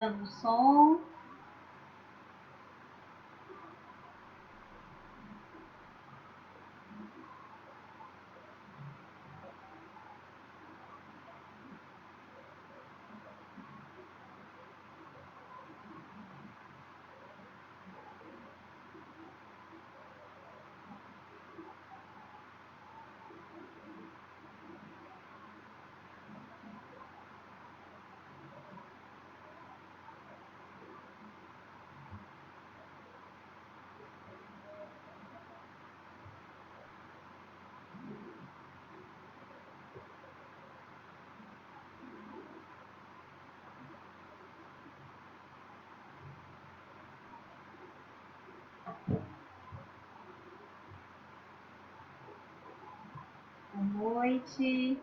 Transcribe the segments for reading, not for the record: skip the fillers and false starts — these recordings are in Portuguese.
O som. Boa noite.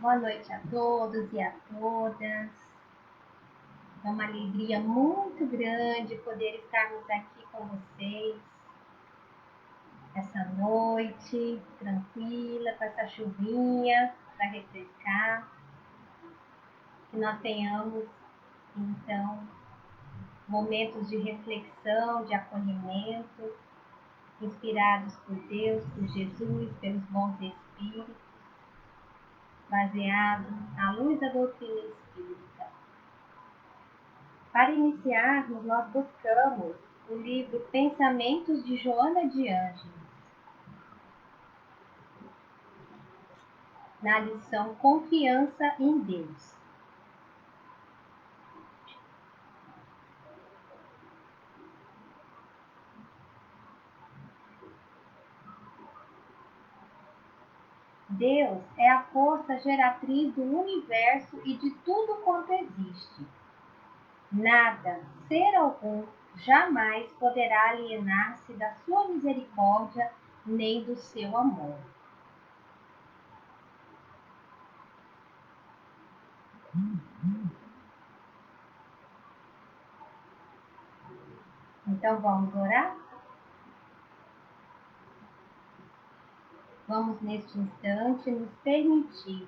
Boa noite a todos e a todas. É uma alegria muito grande poder estarmos aqui com vocês essa noite, tranquila, com essa chuvinha para refrescar. Que nós tenhamos, então, momentos de reflexão, de acolhimento, inspirados por Deus, por Jesus, pelos bons espíritos, baseados à luz da doutrina espírita. Para iniciarmos, nós buscamos o livro Pensamentos de Joana de Ângeles. na lição Confiança em Deus. Deus é a força geratriz do universo e de tudo quanto existe. Nada, ser algum, jamais poderá alienar-se da sua misericórdia nem do seu amor. Então vamos orar? Vamos neste instante nos permitir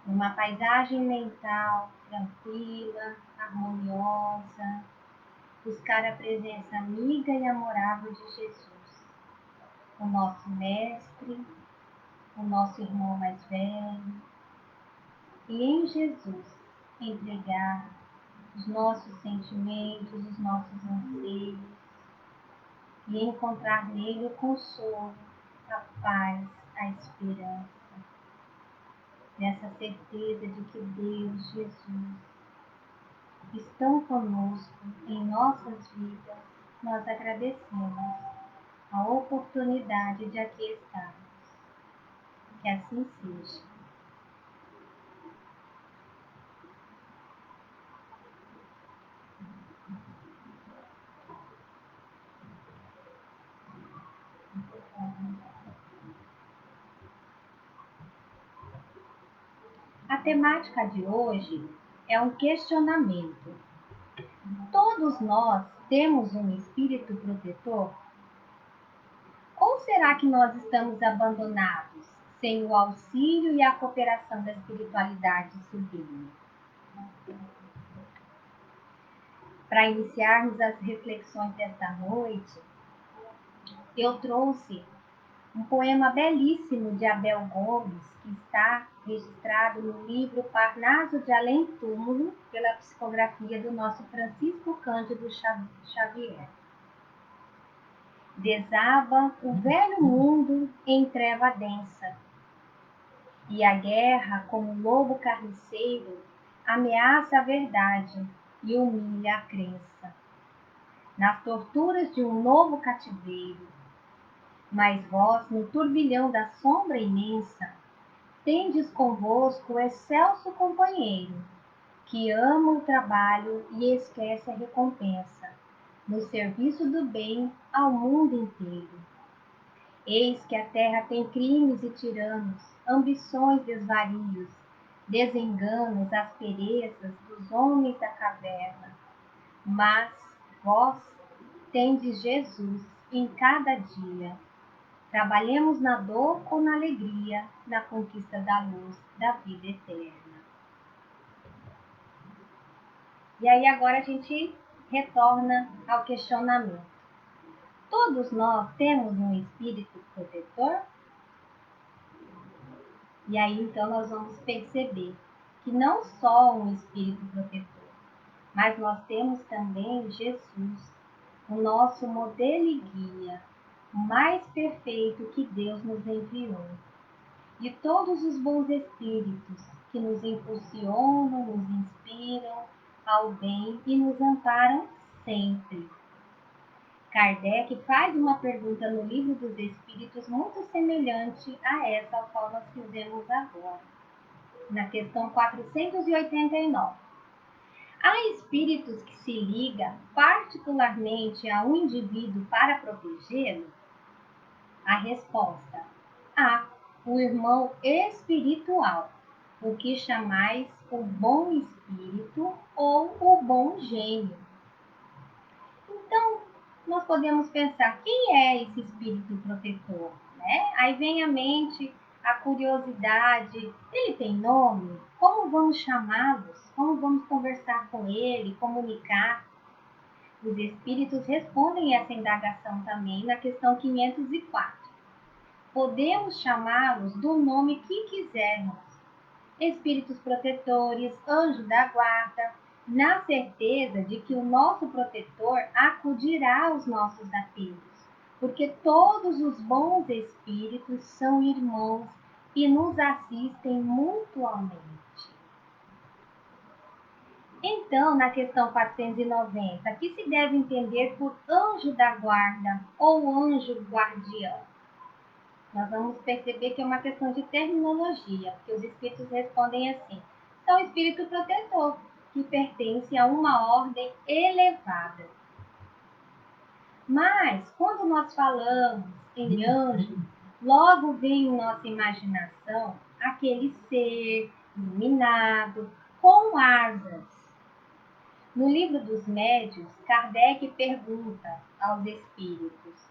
uma paisagem mental tranquila, harmoniosa, buscar a presença amiga e amorável de Jesus, o nosso mestre, o nosso irmão mais velho, e em Jesus entregar os nossos sentimentos, os nossos anseios, e encontrar nele o consolo, a paz, a esperança, nessa certeza de que Deus, Jesus, estão conosco em nossas vidas. Nós agradecemos a oportunidade de aqui estarmos. Que assim seja. A temática de hoje é um questionamento. Todos nós temos um espírito protetor? Ou será que nós estamos abandonados, sem o auxílio e a cooperação da espiritualidade sublime? Para iniciarmos as reflexões desta noite, eu trouxe um poema belíssimo de Abel Gomes, que está registrado no livro Parnaso de Além Túmulo, pela psicografia do nosso Francisco Cândido Xavier. Desaba o velho mundo em treva densa, e a guerra, como lobo carniceiro, ameaça a verdade e humilha a crença. Nas torturas de um novo cativeiro, mas vós, no turbilhão da sombra imensa, tendes convosco o excelso companheiro, que ama o trabalho e esquece a recompensa, no serviço do bem ao mundo inteiro. Eis que a terra tem crimes e tiranos, ambições, desvarios, desenganos, asperezas dos homens da caverna. Mas vós tendes Jesus em cada dia. Trabalhemos na dor ou na alegria, na conquista da luz da vida eterna. E aí agora a gente retorna ao questionamento. Todos nós temos um espírito protetor? E aí então nós vamos perceber que não só um espírito protetor, mas nós temos também Jesus, o nosso modelo e guia, o mais perfeito que Deus nos enviou. E todos os bons espíritos que nos impulsionam, nos inspiram ao bem e nos amparam sempre. Kardec faz uma pergunta no Livro dos Espíritos muito semelhante a essa ao qual nós fizemos agora, na questão 489. Há espíritos que se ligam particularmente a um indivíduo para protegê-lo? A resposta: há o irmão espiritual, o que chamais o bom espírito ou o bom gênio. Então, nós podemos pensar, quem é esse espírito protetor? Né? Aí vem à mente a curiosidade, ele tem nome? Como vamos chamá-los? Como vamos conversar com ele, comunicar? Os espíritos respondem essa indagação também na questão 504. Podemos chamá-los do nome que quisermos. Espíritos protetores, anjo da guarda, na certeza de que o nosso protetor acudirá aos nossos apelos, porque todos os bons espíritos são irmãos e nos assistem mutuamente. Então, na questão 490, que se deve entender por anjo da guarda ou anjo guardião? Nós vamos perceber que é uma questão de terminologia, porque os espíritos respondem assim: são espírito protetor, que pertence a uma ordem elevada. Mas, quando nós falamos em anjo, logo vem em nossa imaginação aquele ser iluminado, com asas. No livro dos Médiuns, Kardec pergunta aos espíritos,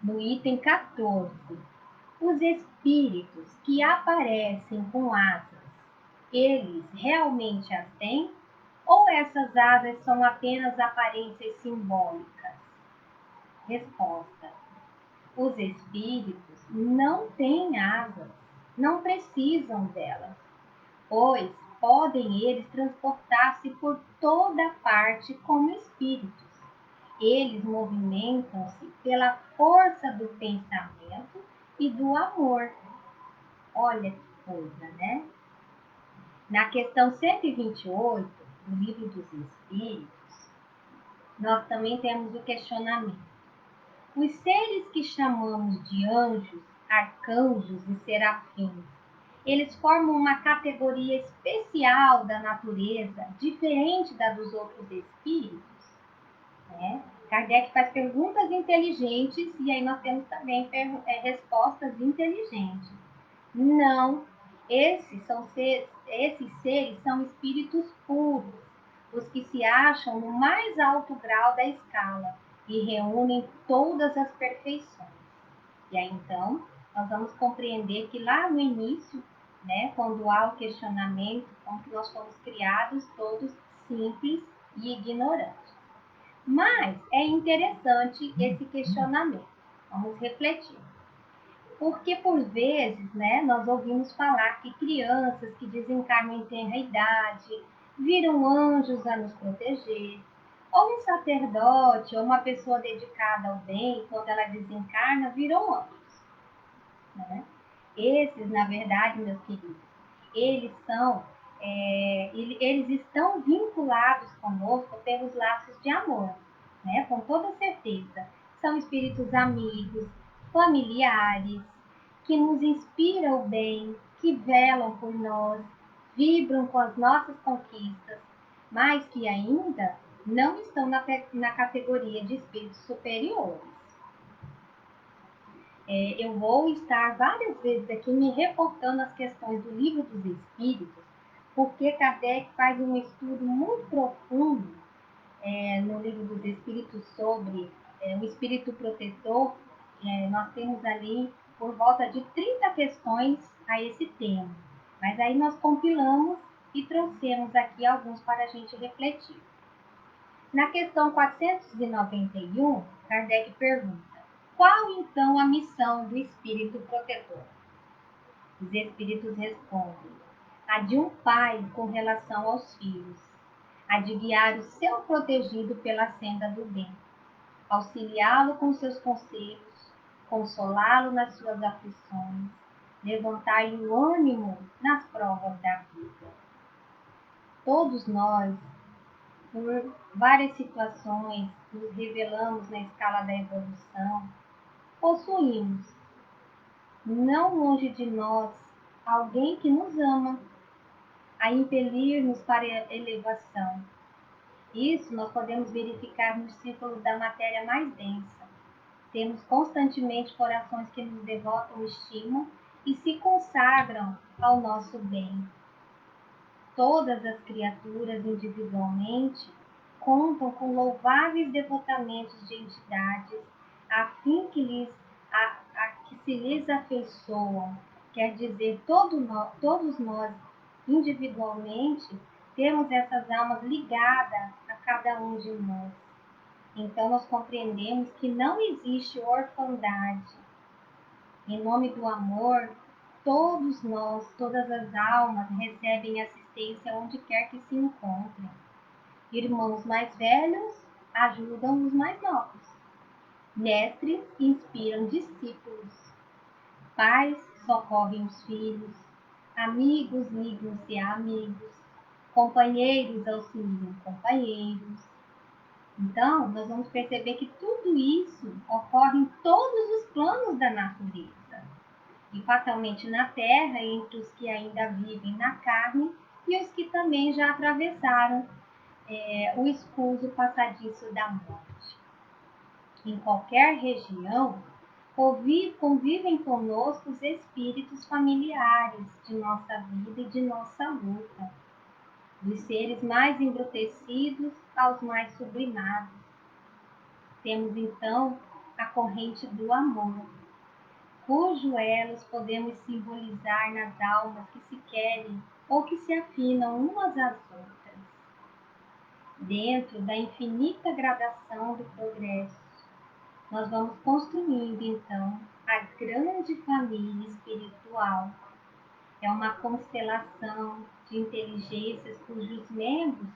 no item 14, os espíritos que aparecem com asas, eles realmente as têm? Ou essas asas são apenas aparências simbólicas? Resposta: os espíritos não têm asas, não precisam delas, pois podem eles transportar-se por toda parte como espíritos. Eles movimentam-se pela força do pensamento e do amor. Olha que coisa, né? Na questão 128 do Livro dos Espíritos, nós também temos o questionamento. Os seres que chamamos de anjos, arcanjos e serafins, eles formam uma categoria especial da natureza, diferente da dos outros espíritos, né? Kardec faz perguntas inteligentes e aí nós temos também respostas inteligentes. Não, esses seres são espíritos puros, os que se acham no mais alto grau da escala e reúnem todas as perfeições. E aí então, nós vamos compreender que lá no início, né, quando há o questionamento, como que nós fomos criados todos simples e ignorantes. Mas é interessante esse questionamento. Vamos refletir. Porque, por vezes, né, nós ouvimos falar que crianças que desencarnam em tenra idade viram anjos a nos proteger, ou um sacerdote ou uma pessoa dedicada ao bem, quando ela desencarna, viram anjos. Né? Esses, na verdade, meus queridos, eles são, eles estão vinculados conosco pelos laços de amor, né? Com toda certeza. São espíritos amigos, familiares, que nos inspiram o bem, que velam por nós, vibram com as nossas conquistas, mas que ainda não estão na categoria de espíritos superiores. Eu vou estar várias vezes aqui me reportando as questões do Livro dos Espíritos, porque Kardec faz um estudo muito profundo no Livro dos Espíritos sobre o espírito protetor. Nós temos ali por volta de 30 questões a esse tema, mas aí nós compilamos e trouxemos aqui alguns para a gente refletir. Na questão 491, Kardec pergunta: qual então a missão do espírito protetor? Os espíritos respondem: a de um pai com relação aos filhos, a de guiar o seu protegido pela senda do bem, auxiliá-lo com seus conselhos, consolá-lo nas suas aflições, levantar-lhe o ânimo nas provas da vida. Todos nós, por várias situações, nos revelamos na escala da evolução, possuímos, não longe de nós, alguém que nos ama, a impelir-nos para a elevação. Isso nós podemos verificar nos círculos da matéria mais densa. Temos constantemente corações que nos devotam estima e se consagram ao nosso bem. Todas as criaturas individualmente contam com louváveis devotamentos de entidades a fim que se lhes afeiçoam. Quer dizer, todos nós individualmente temos essas almas ligadas a cada um de nós. Então nós compreendemos que não existe orfandade. Em nome do amor, todos nós, todas as almas recebem assistência onde quer que se encontrem. Irmãos mais velhos ajudam os mais novos. Mestres inspiram discípulos. Pais socorrem os filhos, amigos ligam-se a amigos, companheiros auxiliam companheiros. Então, nós vamos perceber que tudo isso ocorre em todos os planos da natureza. E fatalmente na terra, entre os que ainda vivem na carne e os que também já atravessaram o escuso passadiço da morte. Em qualquer região, convivem conosco os espíritos familiares de nossa vida e de nossa luta, dos seres mais embrutecidos aos mais sublimados. Temos então a corrente do amor, cujos elos podemos simbolizar nas almas que se querem ou que se afinam umas às outras, dentro da infinita gradação do progresso. Nós vamos construindo, então, a grande família espiritual. É uma constelação de inteligências cujos membros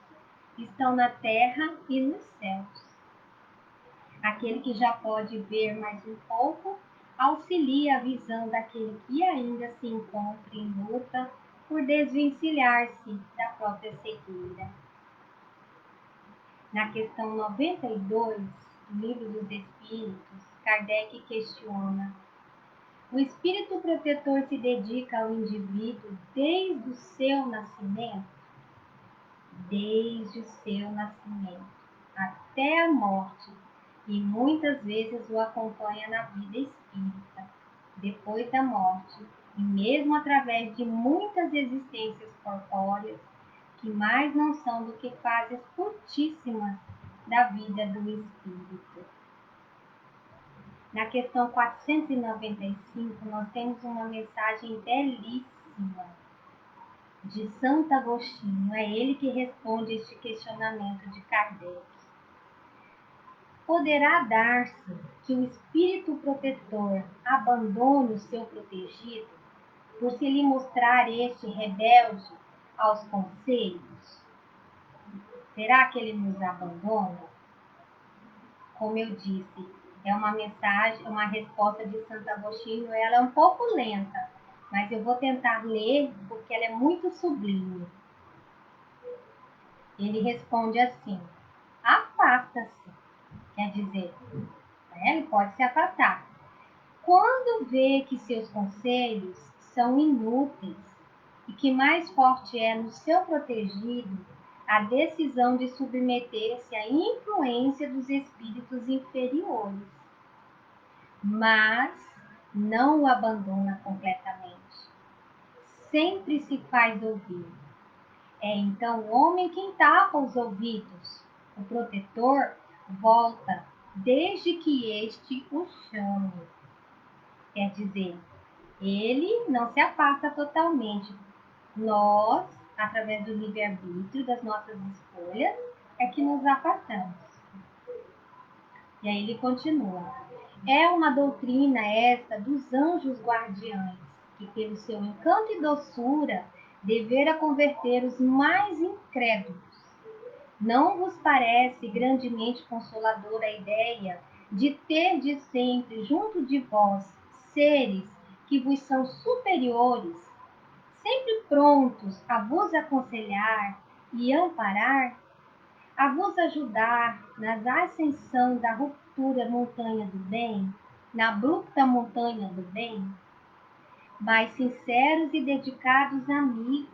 estão na terra e nos céus. Aquele que já pode ver mais um pouco, auxilia a visão daquele que ainda se encontra em luta por desvencilhar-se da própria cegueira. Na questão 92 do Livro dos Espíritos, Kardec questiona: o espírito protetor se dedica ao indivíduo desde o seu nascimento? Desde o seu nascimento até a morte, e muitas vezes o acompanha na vida espírita, depois da morte, e mesmo através de muitas existências corpóreas, que mais não são do que fases curtíssimas da vida do espírito. Na questão 495, nós temos uma mensagem belíssima de Santo Agostinho. É ele que responde este questionamento de Kardec. Poderá dar-se que o espírito protetor abandone o seu protegido por se lhe mostrar este rebelde aos conselhos? Será que ele nos abandona? Como eu disse, é uma mensagem, uma resposta de Santo Agostinho. Ela é um pouco lenta, mas eu vou tentar ler porque ela é muito sublime. Ele responde assim: afasta-se, quer dizer, ele pode se afastar. Quando vê que seus conselhos são inúteis e que mais forte é no seu protegido a decisão de submeter-se à influência dos espíritos inferiores, mas não o abandona completamente. Sempre se faz ouvir. É então o homem quem tapa os ouvidos. O protetor volta desde que este o chame. Quer dizer, ele não se afasta totalmente. Nós, através do livre-arbítrio, das nossas escolhas, é que nos afastamos. E aí ele continua. É uma doutrina esta dos anjos guardiães, que pelo seu encanto e doçura devera converter os mais incrédulos. Não vos parece grandemente consoladora a ideia de terdes sempre junto de vós seres que vos são superiores, sempre prontos a vos aconselhar e amparar, a vos ajudar na ascensão da ruptura montanha do bem, na abrupta montanha do bem, mais sinceros e dedicados amigos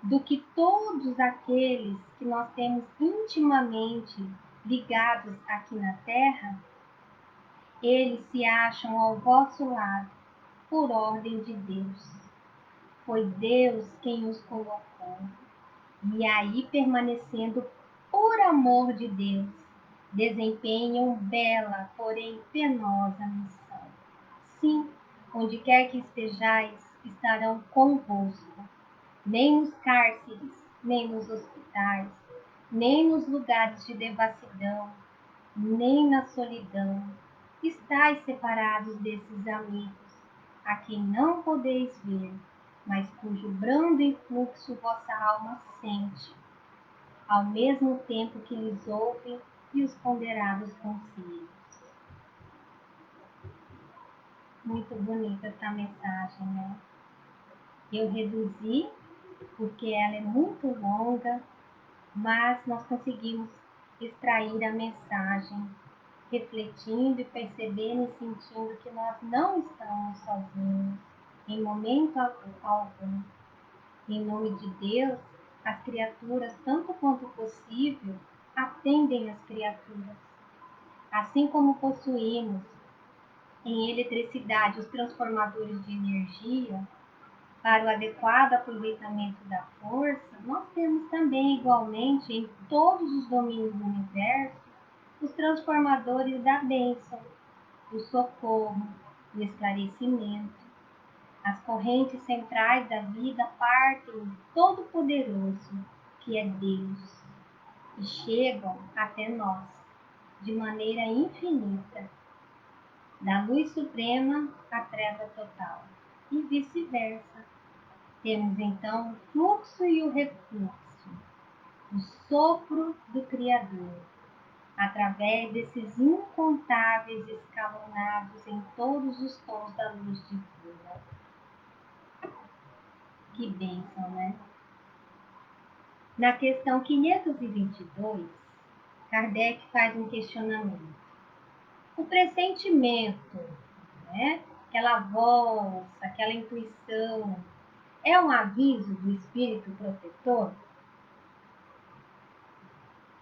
do que todos aqueles que nós temos intimamente ligados aqui na terra? Eles se acham ao vosso lado por ordem de Deus. Foi Deus quem os colocou. E aí, permanecendo por amor de Deus, desempenham bela, porém penosa missão. Sim, onde quer que estejais, estarão convosco. Nem nos cárceres, nem nos hospitais, nem nos lugares de devassidão, nem na solidão. Estais separados desses amigos, a quem não podeis ver, mas cujo brando influxo vossa alma sente, ao mesmo tempo que lhes ouve e os ponderados conselhos. Muito bonita essa mensagem, né? Eu reduzi porque ela é muito longa, mas nós conseguimos extrair a mensagem, refletindo e percebendo e sentindo que nós não estamos sozinhos em momento algum. Em nome de Deus, as criaturas, tanto quanto possível, atendem as criaturas. Assim como possuímos em eletricidade os transformadores de energia para o adequado aproveitamento da força, nós temos também, igualmente, em todos os domínios do universo, os transformadores da bênção, do socorro, do esclarecimento. As correntes centrais da vida partem do Todo-Poderoso, que é Deus, e chegam até nós, de maneira infinita, da luz suprema à treva total, e vice-versa. Temos então o fluxo e o refluxo, o sopro do Criador, através desses incontáveis escalonados em todos os tons da luz divina. Que bênção, né? Na questão 522, Kardec faz um questionamento. O pressentimento, né? Aquela voz, aquela intuição, é um aviso do espírito protetor?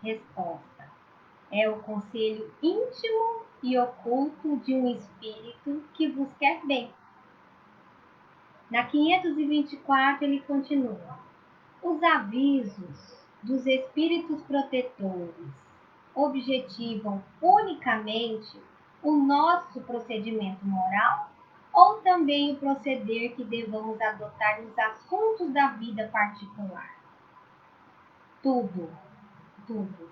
Resposta: é o conselho íntimo e oculto de um espírito que vos quer bem. Na 524 ele continua: os avisos dos espíritos protetores objetivam unicamente o nosso procedimento moral ou também o proceder que devamos adotar nos assuntos da vida particular? Tudo, tudo.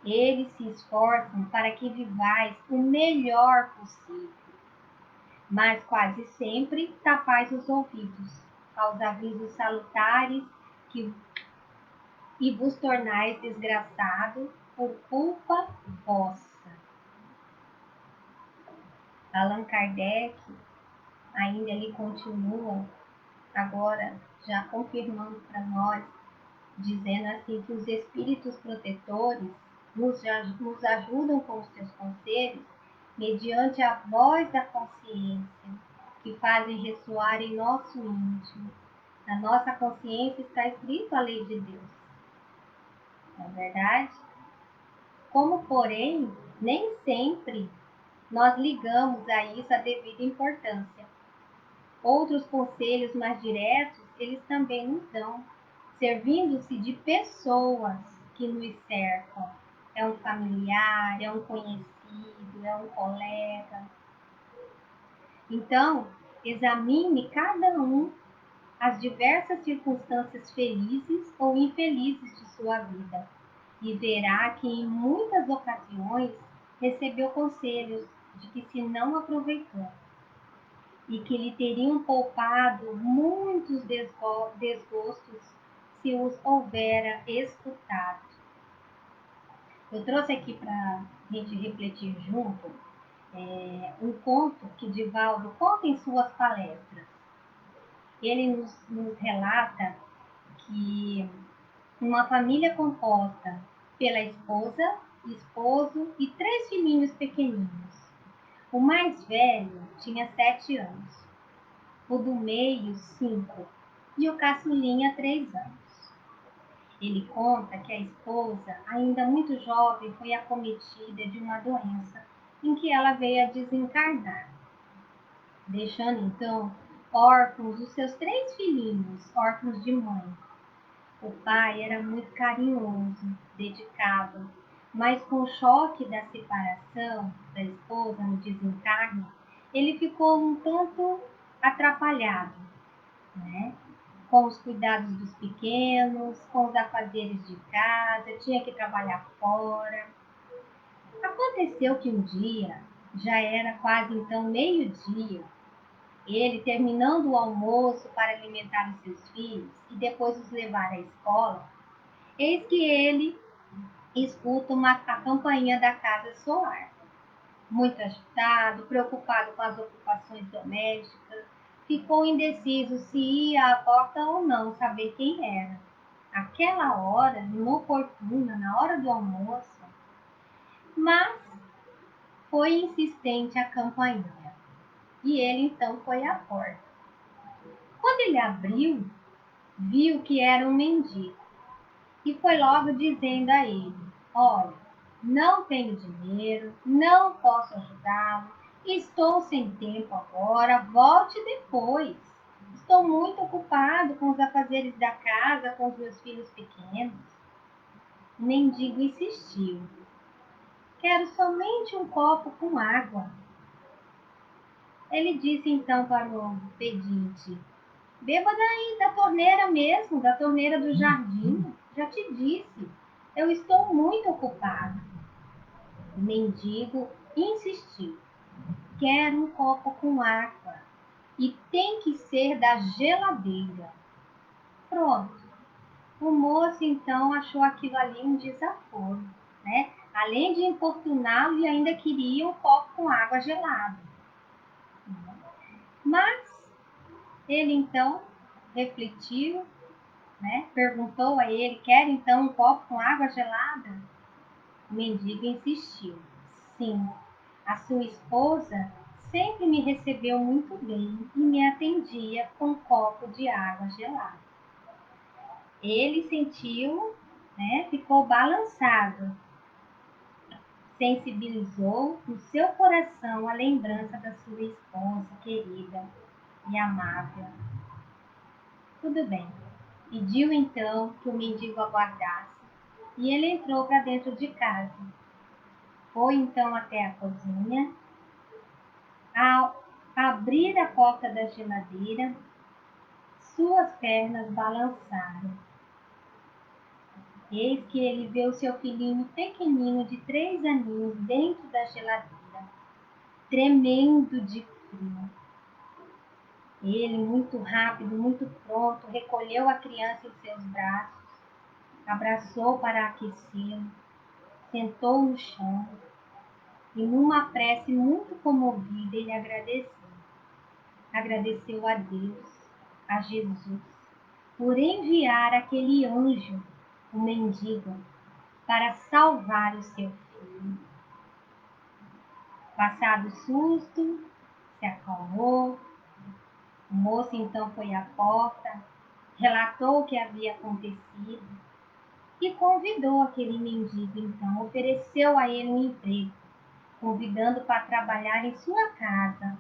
Eles se esforçam para que vivais o melhor possível, mas quase sempre tapais os ouvidos aos avisos salutares que e vos tornais desgraçado por culpa vossa. Allan Kardec ainda ele continua, agora já confirmando para nós, dizendo assim que os espíritos protetores nos ajudam com os seus conselhos mediante a voz da consciência, que fazem ressoar em nosso íntimo. Na nossa consciência está escrito a lei de Deus. Não é verdade? Como, porém, nem sempre nós ligamos a isso a devida importância. Outros conselhos mais diretos, eles também nos dão, servindo-se de pessoas que nos cercam. É um familiar, é um conhecido, é um colega. Então, examine cada um as diversas circunstâncias felizes ou infelizes de sua vida e verá que em muitas ocasiões recebeu conselhos de que se não aproveitou e que lhe teriam poupado muitos desgostos se os houvera escutado. Eu trouxe aqui para a gente refletir junto um conto que Divaldo conta em suas palestras. Ele nos relata que uma família composta pela esposa, esposo e 3 filhinhos pequeninos. O mais velho tinha 7 anos, o do meio 5 e o caçulinha 3 anos. Ele conta que a esposa, ainda muito jovem, foi acometida de uma doença em que ela veio a desencarnar, deixando então órfãos os seus 3 filhinhos, órfãos de mãe. O pai era muito carinhoso, dedicado, mas com o choque da separação da esposa no desencarne, ele ficou um tanto atrapalhado, né? Com os cuidados dos pequenos, com os afazeres de casa, tinha que trabalhar fora. Aconteceu que um dia, já era quase então meio-dia, ele, terminando o almoço para alimentar os seus filhos e depois os levar à escola, eis que ele escuta a campainha da casa soar. muito agitado, preocupado com as ocupações domésticas. Ficou indeciso se ia à porta ou não, saber quem era. Aquela hora, inoportuna, na hora do almoço, mas foi insistente a campainha. E ele então foi à porta. Quando ele abriu, viu que era um mendigo e foi logo dizendo a ele: olha, não tenho dinheiro, não posso ajudá-lo, estou sem tempo agora, volte depois. Estou muito ocupado com os afazeres da casa, com os meus filhos pequenos. O mendigo insistiu: quero somente um copo com água. Ele disse então para o pedinte: beba daí, da torneira mesmo, da torneira do jardim. Já te disse, eu estou muito ocupado. O mendigo insistiu: quero um copo com água e tem que ser da geladeira. Pronto. O moço então achou aquilo ali um desaforo, né? Além de importuná-lo, e ainda queria um copo com água gelada. Mas ele então refletiu, né? Perguntou a ele: quer então um copo com água gelada? O mendigo insistiu: sim, a sua esposa sempre me recebeu muito bem e me atendia com um copo de água gelada. Ele sentiu, né? Ficou balançado, sensibilizou no seu coração a lembrança da sua esposa querida e amável. Tudo bem. Pediu então que o mendigo aguardasse e ele entrou para dentro de casa. Foi então até a cozinha. Ao abrir a porta da geladeira, suas pernas balançaram. Eis que ele vê o seu filhinho pequenino de 3 aninhos dentro da geladeira, tremendo de frio. Ele, muito rápido, muito pronto, recolheu a criança em seus braços, abraçou para aquecê-lo, sentou no chão e, numa prece muito comovida, ele agradeceu. Agradeceu a Deus, a Jesus, por enviar aquele anjo, o mendigo, para salvar o seu filho. Passado o susto, se acalmou. O moço então foi à porta, relatou o que havia acontecido e convidou aquele mendigo, então, ofereceu a ele um emprego, convidando para trabalhar em sua casa,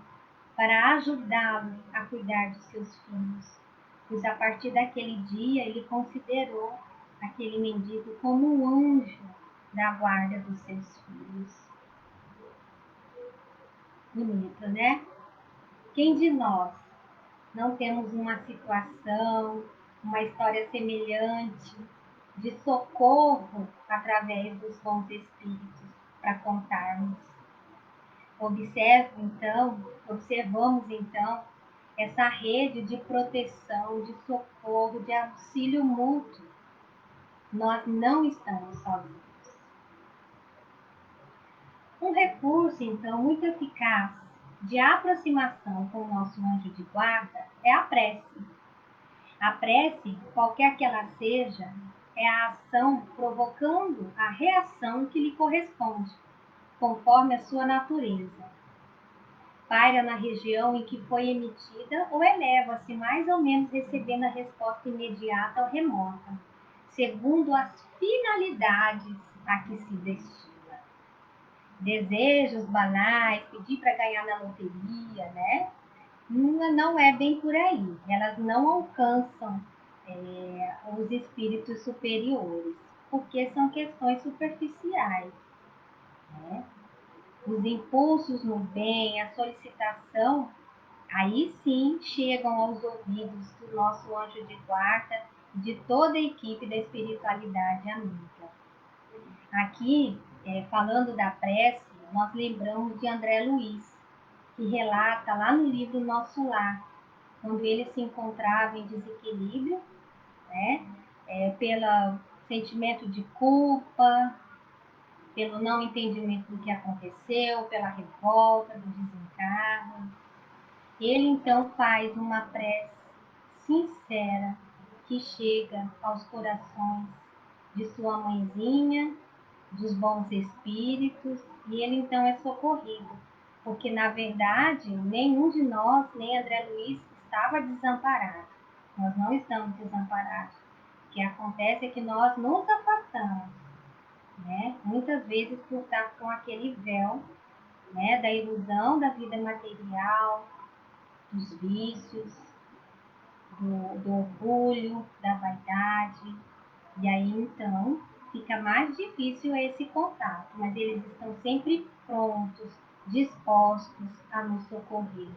para ajudá-lo a cuidar dos seus filhos. Pois a partir daquele dia ele considerou aquele mendigo como um anjo da guarda dos seus filhos. Bonito, né? Quem de nós não temos uma situação, uma história semelhante de socorro através dos bons espíritos para contarmos? Observamos então essa rede de proteção, de socorro, de auxílio mútuo. Nós não estamos sozinhos. Um recurso, então, muito eficaz de aproximação com o nosso anjo de guarda é a prece. A prece, qualquer que ela seja, é a ação provocando a reação que lhe corresponde, conforme a sua natureza. Paira na região em que foi emitida ou eleva-se mais ou menos recebendo a resposta imediata ou remota, segundo as finalidades a que se destina. Desejos banais, pedir para ganhar na loteria, né? Não é bem por aí. Elas não alcançam os espíritos superiores, porque são questões superficiais, né? Os impulsos no bem, a solicitação, aí sim chegam aos ouvidos do nosso anjo de guarda e de toda a equipe da espiritualidade amiga. Aqui, falando da prece, nós lembramos de André Luiz, que relata lá no livro Nosso Lar, quando ele se encontrava em desequilíbrio, né, pelo sentimento de culpa, pelo não entendimento do que aconteceu, pela revolta, do desencargo. Ele então faz uma prece sincera que chega aos corações de sua mãezinha, dos bons espíritos, e ele então é socorrido, porque na verdade nenhum de nós, nem André Luiz, estava desamparado. Nós não estamos desamparados. O que acontece é que nós nos afastamos, né? Muitas vezes por estar com aquele véu, né, da ilusão da vida material, dos vícios, do orgulho, da vaidade. E aí então fica mais difícil esse contato, mas eles estão sempre prontos, dispostos a nos socorrer.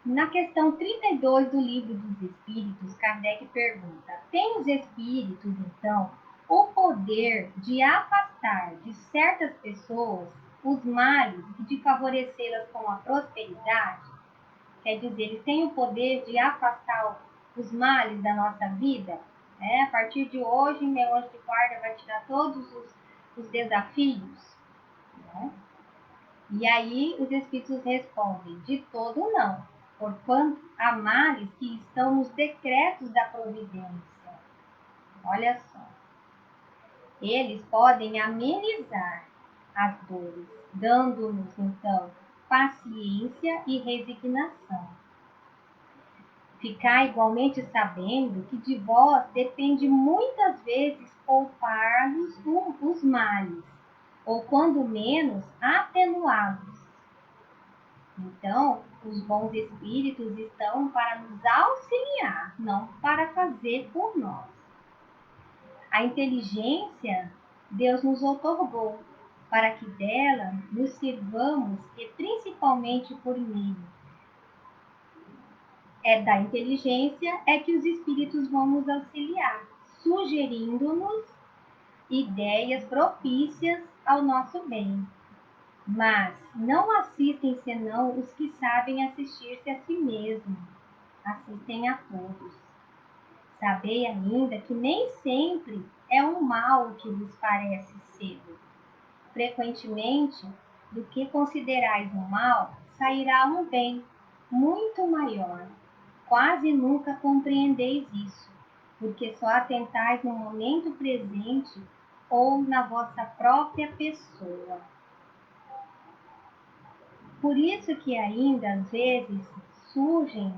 Na questão 32 do Livro dos Espíritos, Kardec pergunta: tem os espíritos, então, o poder de afastar de certas pessoas os males e de favorecê-las com a prosperidade? Quer dizer, eles têm o poder de afastar os males da nossa vida? A partir de hoje, meu anjo de guarda vai tirar todos os desafios? Né? E aí os espíritos respondem: de todo não, porquanto há males que estão nos decretos da providência. Olha só. Eles podem amenizar as dores, dando-nos, então, paciência e resignação. Ficar igualmente sabendo que de vós depende muitas vezes poupar-vos os males, ou quando menos, atenuá-los. Então, os bons espíritos estão para nos auxiliar, não para fazer por nós. A inteligência Deus nos outorgou, para que dela nos sirvamos e principalmente por meio da inteligência é que os espíritos vão nos auxiliar, sugerindo-nos ideias propícias ao nosso bem. Mas não assistem senão os que sabem assistir-se a si mesmos. Assistem a todos. Sabei ainda que nem sempre é um mal que vos parece ser. Frequentemente, do que considerais um mal, sairá um bem muito maior. Quase nunca compreendeis isso, porque só atentais no momento presente ou na vossa própria pessoa. Por isso que ainda às vezes surgem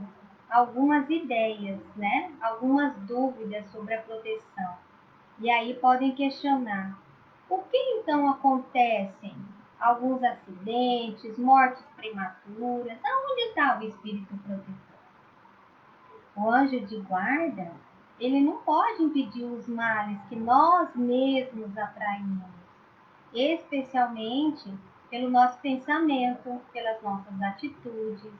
algumas ideias, né? Algumas dúvidas sobre a proteção. E aí podem questionar: por que então acontecem alguns acidentes, mortes prematuras? Aonde está o espírito protetor? O anjo de guarda, ele não pode impedir os males que nós mesmos atraímos, especialmente pelo nosso pensamento, pelas nossas atitudes,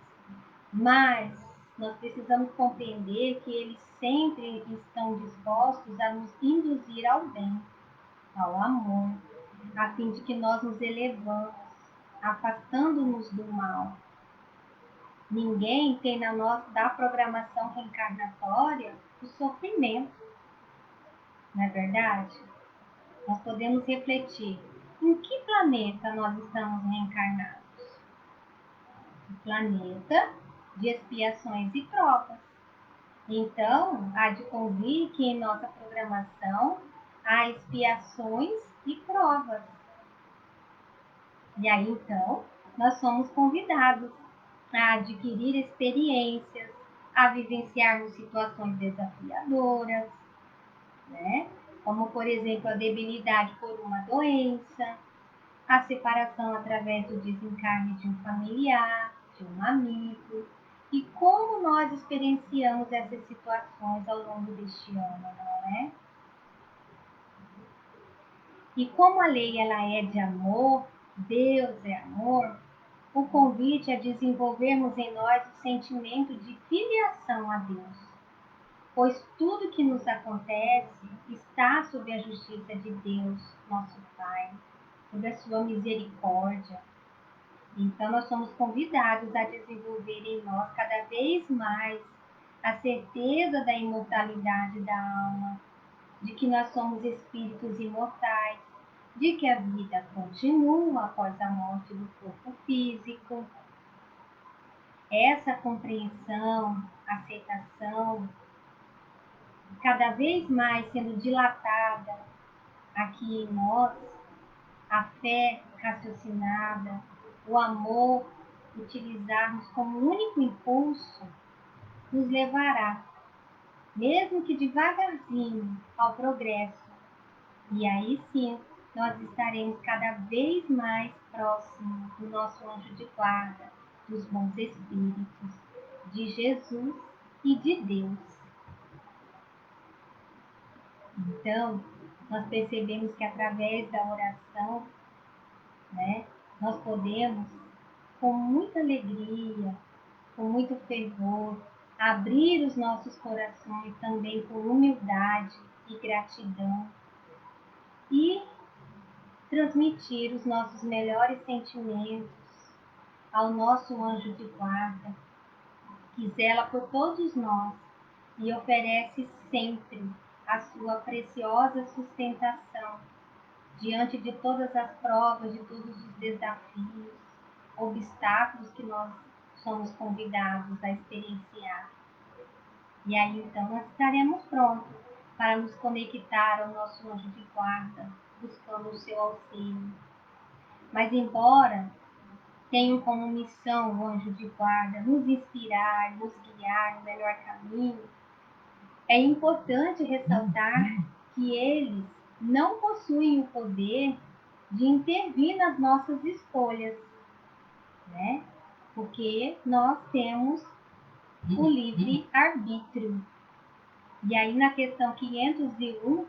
mas nós precisamos compreender que eles sempre estão dispostos a nos induzir ao bem, ao amor, a fim de que nós nos elevamos, afastando-nos do mal. Ninguém tem da programação reencarnatória o sofrimento, não é verdade? Nós podemos refletir: em que planeta nós estamos reencarnados? O planeta de expiações e provas. Então, há de convir que em nossa programação há expiações e provas. E aí, então, nós somos convidados a adquirir experiências, a vivenciarmos situações desafiadoras, né? Como, por exemplo, a debilidade por uma doença, a separação através do desencarne de um familiar, de um amigo, e como nós experienciamos essas situações ao longo deste ano, não é? E como a lei ela é de amor, Deus é amor, o convite é desenvolvermos em nós o sentimento de filiação a Deus, pois tudo que nos acontece está sob a justiça de Deus, nosso Pai, sob a sua misericórdia. Então, nós somos convidados a desenvolver em nós cada vez mais a certeza da imortalidade da alma, de que nós somos espíritos imortais, de que a vida continua após a morte do corpo físico. Essa compreensão, aceitação, cada vez mais sendo dilatada aqui em nós, a fé raciocinada, o amor, utilizarmos como único impulso, nos levará, mesmo que devagarzinho, ao progresso. E aí sim, nós estaremos cada vez mais próximos do nosso anjo de guarda, dos bons espíritos, de Jesus e de Deus. Então, nós percebemos que através da oração, nós podemos, com muita alegria, com muito fervor, abrir os nossos corações também com humildade e gratidão e transmitir os nossos melhores sentimentos ao nosso anjo de guarda, que zela por todos nós e oferece sempre a sua preciosa sustentação diante de todas as provas, de todos os desafios, obstáculos que nós somos convidados a experienciar. E aí então nós estaremos prontos para nos conectar ao nosso anjo de guarda, buscando o seu auxílio. Mas embora tenham como missão o anjo de guarda nos inspirar, nos guiar no melhor caminho, é importante ressaltar que eles não possuem o poder de intervir nas nossas escolhas, né? Porque nós temos o livre-arbítrio. E aí na questão 501,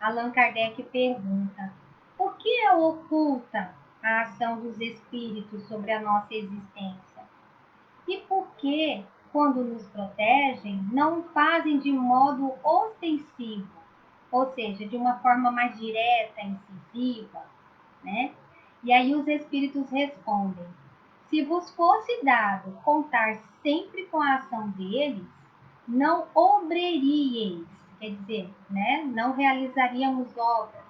Allan Kardec pergunta: por que é oculta a ação dos espíritos sobre a nossa existência? E por que, quando nos protegem, não o fazem de modo ostensivo, ou seja, de uma forma mais direta, incisiva, né? E aí os espíritos respondem: se vos fosse dado contar sempre com a ação deles, não obreríeis, quer dizer, não realizaríamos obras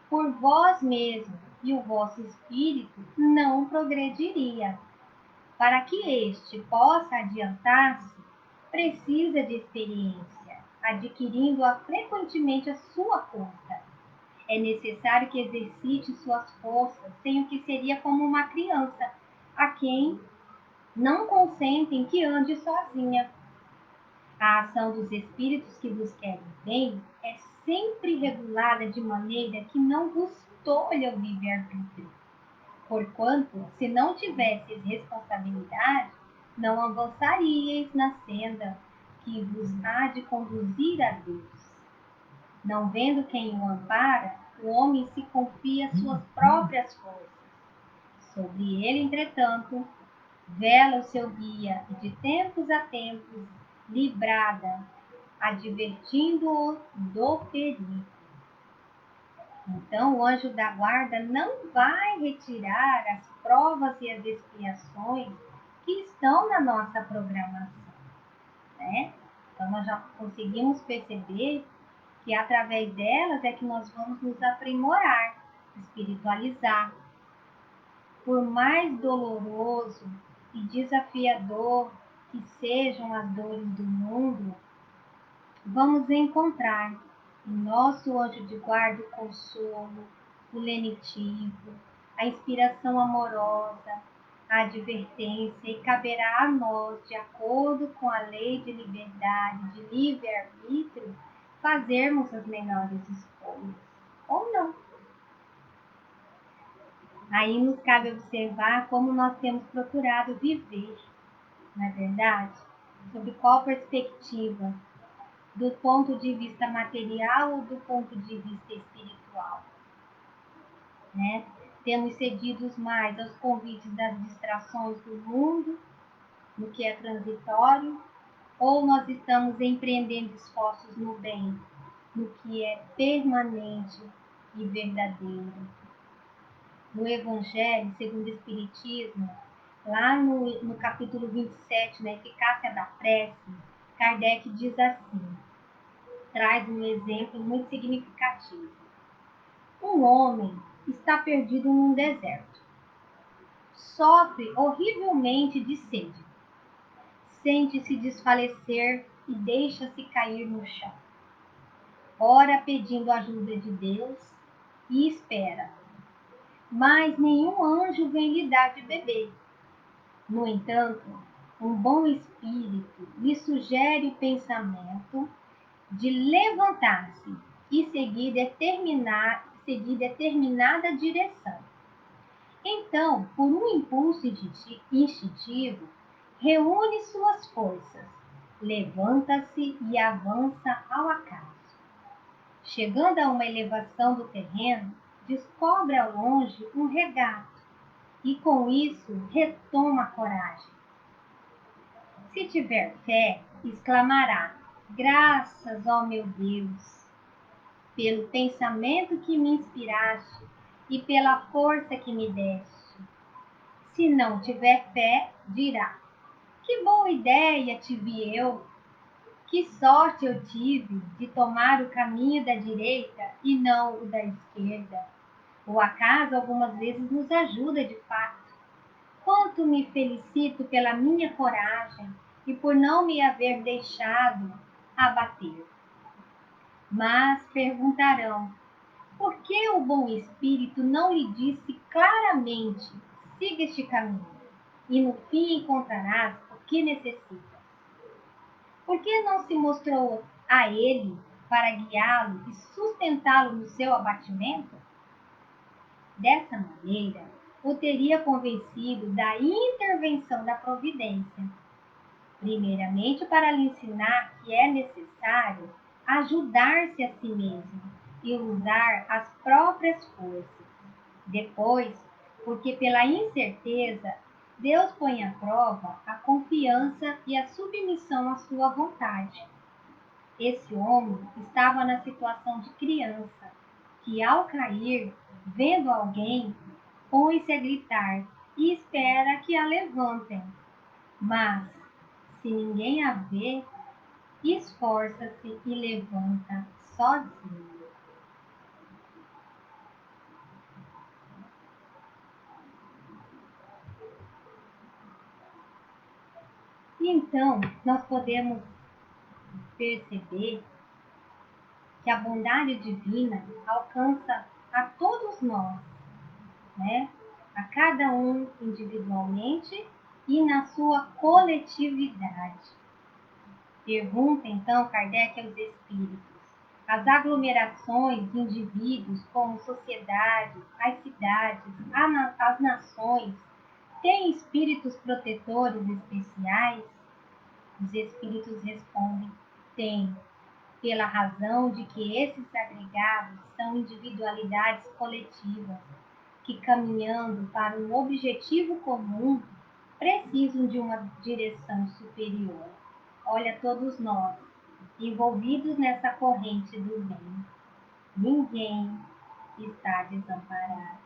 por vós mesmos e o vosso espírito não progrediria. Para que este possa adiantar-se, precisa de experiência, adquirindo-a frequentemente à sua conta. É necessário que exercite suas forças sem o que seria como uma criança, a quem não consentem que ande sozinha. A ação dos espíritos que vos querem bem é sempre regulada de maneira que não vos tolha o livre-arbítrio. Porquanto, se não tivesseis responsabilidade, não avançaríeis na senda que vos há de conduzir a Deus. Não vendo quem o ampara, o homem se confia às suas próprias forças. Sobre ele, entretanto, vela o seu guia e de tempos a tempos lhe brada, advertindo-o do perigo. Então, o anjo da guarda não vai retirar as provas e as expiações que estão na nossa programação, né? Então, nós já conseguimos perceber que através delas é que nós vamos nos aprimorar, espiritualizar. Por mais doloroso e desafiador que sejam as dores do mundo, vamos encontrar em nosso anjo de guarda o consolo, o lenitivo, a inspiração amorosa, a advertência, e caberá a nós, de acordo com a lei de liberdade, de livre-arbítrio, fazermos as melhores escolhas, ou não. Aí nos cabe observar como nós temos procurado viver, não é verdade? Sob qual perspectiva? Do ponto de vista material ou do ponto de vista espiritual, né? Temos cedido mais aos convites das distrações do mundo, no que é transitório, ou nós estamos empreendendo esforços no bem, no que é permanente e verdadeiro? No Evangelho segundo o Espiritismo, lá no capítulo 27, na eficácia da prece, Kardec diz assim: traz um exemplo muito significativo. Um homem está perdido num deserto. Sofre horrivelmente de sede. Sente-se desfalecer e deixa-se cair no chão. Ora pedindo ajuda de Deus e espera. Mas nenhum anjo vem lhe dar de beber. No entanto, um bom espírito lhe sugere o pensamento de levantar-se e seguir determinada direção. Então, por um impulso instintivo, reúne suas forças, levanta-se e avança ao acaso. Chegando a uma elevação do terreno, descobre ao longe um regato e com isso retoma a coragem. Se tiver fé, exclamará: graças, ó meu Deus, pelo pensamento que me inspiraste e pela força que me deste. Se não tiver fé, dirá: que boa ideia tive eu! Que sorte eu tive de tomar o caminho da direita e não o da esquerda. O acaso algumas vezes nos ajuda de fato. Quanto me felicito pela minha coragem e por não me haver deixado abater. Mas perguntarão: por que o bom espírito não lhe disse claramente: siga este caminho, e no fim encontrarás o que necessitas? Por que não se mostrou a ele para guiá-lo e sustentá-lo no seu abatimento? Dessa maneira, o teria convencido da intervenção da providência, primeiramente para lhe ensinar que é necessário ajudar-se a si mesmo e usar as próprias forças. Depois, porque pela incerteza, Deus põe à prova a confiança e a submissão à sua vontade. Esse homem estava na situação de criança, que ao cair, vendo alguém, põe-se a gritar e espera que a levantem. Mas, se ninguém a vê, esforça-se e levanta sozinho. E então, nós podemos perceber que a bondade divina alcança a todos nós, né? A cada um individualmente e na sua coletividade. Pergunta então Kardec aos espíritos: as aglomerações de indivíduos, como sociedades, as cidades, as nações, têm espíritos protetores especiais? Os espíritos respondem: têm, pela razão de que esses agregados são individualidades coletivas, que caminhando para um objetivo comum, precisam de uma direção superior. Olha, todos nós, envolvidos nessa corrente do bem, ninguém está desamparado.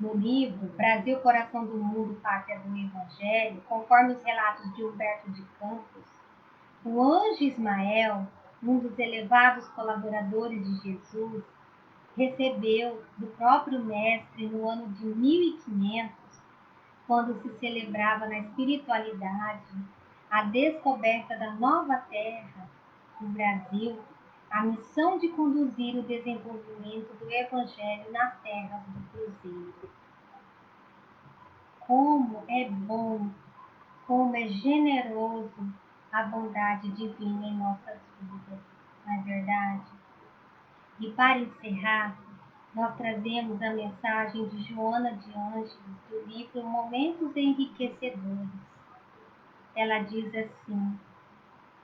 No livro Brasil, Coração do Mundo, Pátria do Evangelho, conforme os relatos de Humberto de Campos, o anjo Ismael, um dos elevados colaboradores de Jesus, recebeu do próprio Mestre no ano de 1500, quando se celebrava na espiritualidade a descoberta da nova terra, o Brasil, a missão de conduzir o desenvolvimento do Evangelho nas terras do Cruzeiro. Como é bom, como é generoso a bondade divina em nossas vidas, não é verdade? E para encerrar, nós trazemos a mensagem de Joana de Ângeles, do livro Momentos Enriquecedores. Ela diz assim: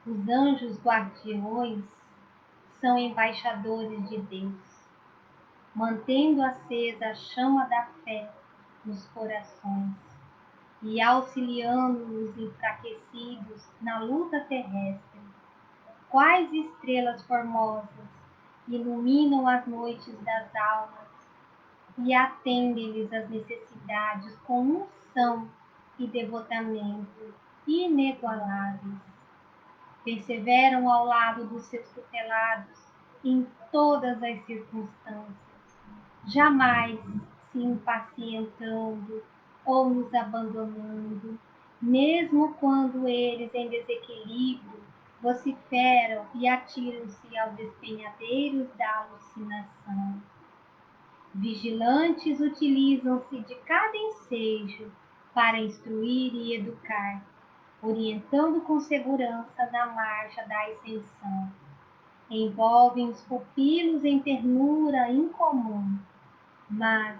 os anjos guardiões são embaixadores de Deus, mantendo acesa a chama da fé nos corações e auxiliando os enfraquecidos na luta terrestre. Quais estrelas formosas iluminam as noites das almas e atendem-lhes as necessidades com unção e devotamento inigualáveis. perseveram ao lado dos seus tutelados em todas as circunstâncias, jamais se impacientando ou nos abandonando, mesmo quando eles em desequilíbrio vociferam e atiram-se aos despenhadeiros da alucinação. Vigilantes utilizam-se de cada ensejo para instruir e educar, orientando com segurança na marcha da ascensão. Envolvem os pupilos em ternura incomum, mas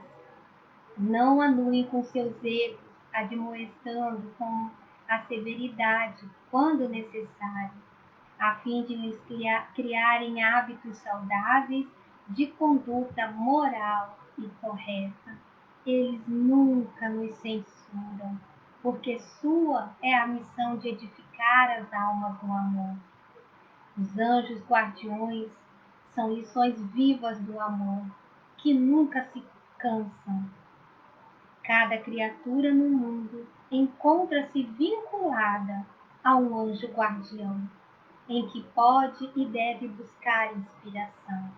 não anuem com seus erros, admoestando com a severidade, quando necessário, a fim de lhes criarem hábitos saudáveis de conduta moral e correta. Eles nunca nos censuram, porque sua é a missão de edificar as almas no amor. Os anjos guardiões são lições vivas do amor, que nunca se cansam. Cada criatura no mundo encontra-se vinculada a um anjo guardião, em que pode e deve buscar inspiração,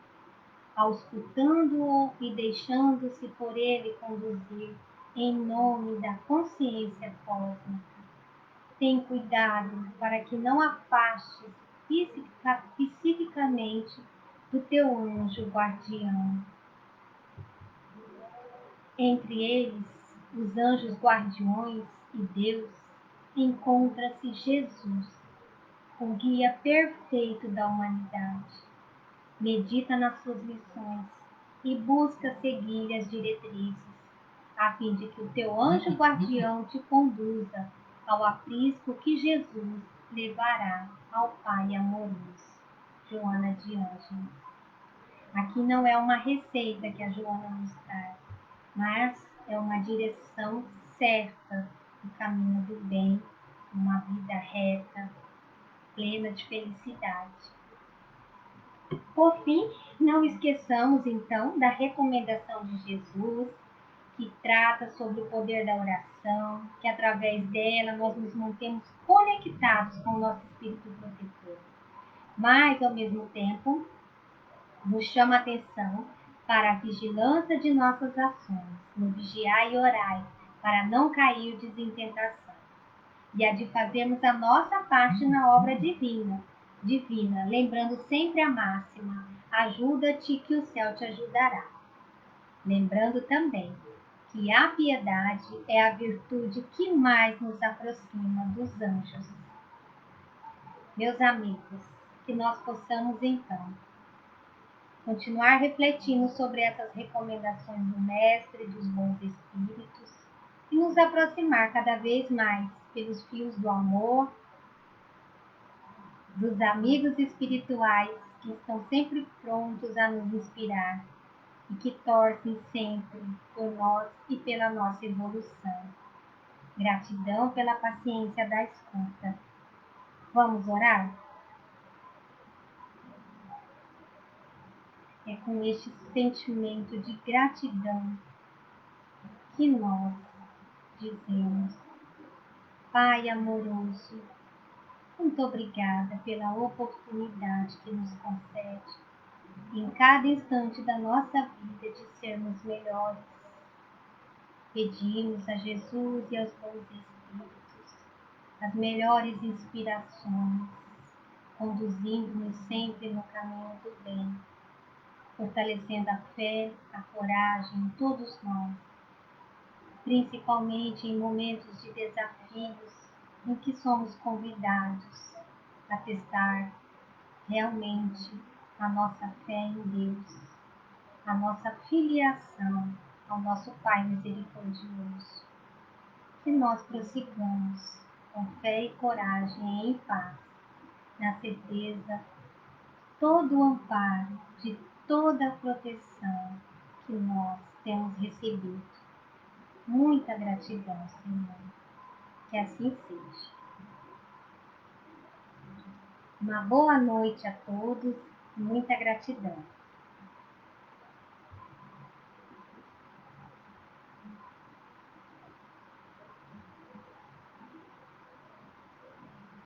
auscultando-o e deixando-se por ele conduzir em nome da consciência cósmica. Tem cuidado para que não afastes psiquicamente do teu anjo guardião. Entre eles, os anjos guardiões e Deus, encontra-se Jesus, o guia perfeito da humanidade. Medita nas suas lições e busca seguir as diretrizes, a fim de que o teu anjo guardião te conduza ao aprisco que Jesus levará ao Pai amoroso. Joana de Ângeles. Aqui não é uma receita que a Joana nos traz, mas é uma direção certa no caminho do bem, uma vida reta, plena de felicidade. Por fim, não esqueçamos então da recomendação de Jesus, que trata sobre o poder da oração, que através dela nós nos mantemos conectados com o nosso espírito protetor. Mas, ao mesmo tempo, nos chama a atenção para a vigilância de nossas ações, no vigiar e orar, para não cairdes em tentação, e a de fazermos a nossa parte na obra divina, lembrando sempre a máxima: ajuda-te que o céu te ajudará. Lembrando também que a piedade é a virtude que mais nos aproxima dos anjos. Meus amigos, que nós possamos então continuar refletindo sobre essas recomendações do Mestre e dos bons espíritos e nos aproximar cada vez mais pelos fios do amor, dos amigos espirituais que estão sempre prontos a nos inspirar e que torcem sempre por nós e pela nossa evolução. Gratidão pela paciência da escuta. Vamos orar? É com este sentimento de gratidão que nós dizemos: Pai amoroso, muito obrigada pela oportunidade que nos concede em cada instante da nossa vida de sermos melhores. Pedimos a Jesus e aos bons espíritos as melhores inspirações, conduzindo-nos sempre no caminho do bem, fortalecendo a fé, a coragem em todos nós, principalmente em momentos de desafios em que somos convidados a testar realmente a nossa fé em Deus, a nossa filiação ao nosso Pai misericordioso. Que nós prossigamos com fé e coragem e em paz, na certeza de todo o amparo, de toda a proteção que nós temos recebido. Muita gratidão, Senhor. Que assim seja. Uma boa noite a todos. Muita gratidão.